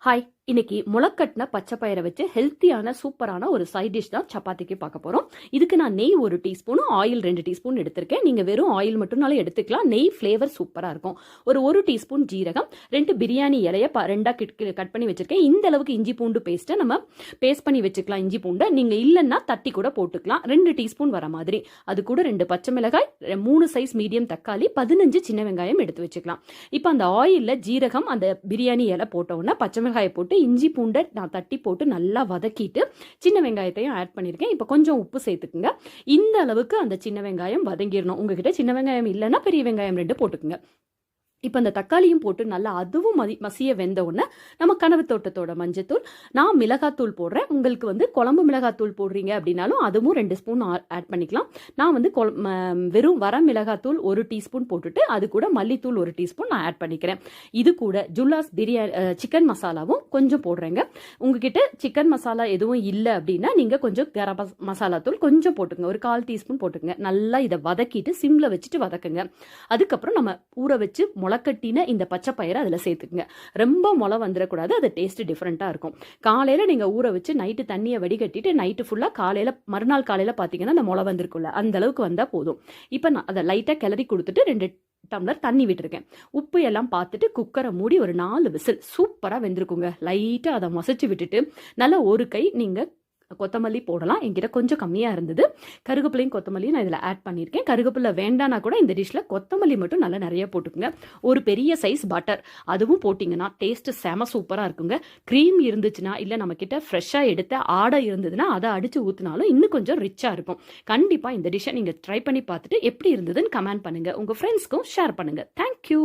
Hi, இன்னைக்கு முளைக்கட்டின பச்சை பயிரை வச்சு ஹெல்த்தியான சூப்பரான ஒரு சைட் டிஷ் தான் சப்பாத்திக்கு பார்க்க போகிறோம். இதுக்கு நான் நெய் 1 டீஸ்பூனும் ஆயில் 2 டீஸ்பூன் எடுத்திருக்கேன். நீங்கள் வெறும் ஆயில் மட்டும்னாலும் எடுத்துக்கலாம். நெய் ஃப்ளேவர் சூப்பராக இருக்கும். ஒரு 1 டீஸ்பூன் ஜீரகம், 2 பிரியாணி இலையை 2 கட் பண்ணி வச்சிருக்கேன். இந்த அளவுக்கு இஞ்சி பூண்டு பேஸ்ட்டை நம்ம பேஸ்ட் பண்ணி வச்சுக்கலாம். இஞ்சி பூண்டை நீங்கள் இல்லைன்னா தட்டி கூட போட்டுக்கலாம். 2 டீஸ்பூன் வர மாதிரி. அது கூட 2 பச்சை மிளகாய், 3 சைஸ் மீடியம் தக்காளி, 15 சின்ன வெங்காயம் எடுத்து வச்சுக்கலாம். இப்போ அந்த ஆயிலில் ஜீரகம், அந்த பிரியாணி இலை போட்டோன்னா பச்சை மிளகாயை போட்டு இஞ்சி பூண்டை நான் தட்டி போட்டு நல்லா வதக்கிட்டு சின்ன வெங்காயத்தையும் ஆட் பண்ணியிருக்கேன். இப்போ கொஞ்சம் உப்பு சேர்த்துக்குங்க. இந்த அளவுக்கு அந்த சின்ன வெங்காயம் வதங்கிடணும். உங்ககிட்ட சின்ன வெங்காயம் இல்லைன்னா பெரிய வெங்காயம் 2 போட்டுக்குங்க. இப்போ அந்த தக்காளியும் போட்டு நல்லா அதுவும் மசிய வெந்த உடனே நம்ம கனவு தோட்டத்தோட மஞ்சத்தூள், நான் மிளகாத்தூள் போடுறேன். உங்களுக்கு குழம்பு மிளகாத்தூள் போடுறீங்க அப்படின்னாலும் அதுவும் 2 ஸ்பூன் ஆட் பண்ணிக்கலாம். நான் வெறும் வர மிளகாத்தூள் 1 டீஸ்பூன் போட்டுட்டு அது கூட மல்லித்தூள் 1 டீஸ்பூன் நான் ஆட் பண்ணிக்கிறேன். இது கூட ஜுல்லாஸ் பிரியாணி சிக்கன் மசாலாவும் கொஞ்சம் போடுறேங்க. உங்ககிட்ட சிக்கன் மசாலா எதுவும் இல்லை அப்படின்னா நீங்கள் கொஞ்சம் கரம் மசாலா தூள் கொஞ்சம் போட்டுங்க. ஒரு 1/4 டீஸ்பூன் போட்டுங்க. நல்லா இதை வதக்கிட்டு சிம்ல வச்சுட்டு வதக்குங்க. அதுக்கப்புறம் நம்ம ஊற வச்சு முளைக்கட்டின இந்த பச்சை பயிரை அதில் சேர்த்துக்குங்க. ரொம்ப முளை வந்துடக்கூடாது, அது டேஸ்ட் டிஃப்ரெண்ட்டாக இருக்கும். காலையில் நீங்கள் ஊற வச்சு நைட்டு தண்ணியை வடிகட்டிட்டு நைட்டு ஃபுல்லாக மறுநாள் காலையில் பார்த்தீங்கன்னா அந்த முளை வந்திருக்குல்ல, அந்த அளவுக்கு வந்தால் போதும். இப்போ நான் அதை லைட்டாக கிளறி கொடுத்துட்டு 2 டம்ளர் தண்ணி விட்டுருக்கேன். உப்பு எல்லாம் பார்த்துட்டு குக்கரை மூடி ஒரு 4 விசில் சூப்பராக வெந்திருக்குங்க. லைட்டாக அதை மசிச்சு விட்டுட்டு நல்லா ஒரு கை நீங்கள் கொத்தமல்லி போடலாம். என்கிட்ட கொஞ்சம் கம்மியாக இருந்தது. கருவேப்பிலையும் கொத்தமல்லியும் நான் இதில் ஆட் பண்ணியிருக்கேன். கருவேப்பிலை வேண்டானா கூட இந்த டிஷ்ஷில் கொத்தமல்லி மட்டும் நல்லா நிறைய போட்டுக்குங்க. ஒரு பெரிய சைஸ் பட்டர் அதுவும் போட்டிங்கன்னா டேஸ்ட்டு செம சூப்பராக இருக்குங்க. க்ரீம் இருந்துச்சுன்னா, இல்லை நம்மக்கிட்ட ஃப்ரெஷ்ஷாக எடுத்த ஆடை இருந்ததுன்னா அதை அடித்து ஊற்றினாலும் இன்னும் கொஞ்சம் ரிச்சாக இருக்கும். கண்டிப்பாக இந்த டிஷ்ஷை நீங்கள் ட்ரை பண்ணி பார்த்துட்டு எப்படி இருந்ததுன்னு கமெண்ட் பண்ணுங்கள். உங்கள் ஃப்ரெண்ட்ஸ்க்கும் ஷேர் பண்ணுங்கள். தேங்க்யூ.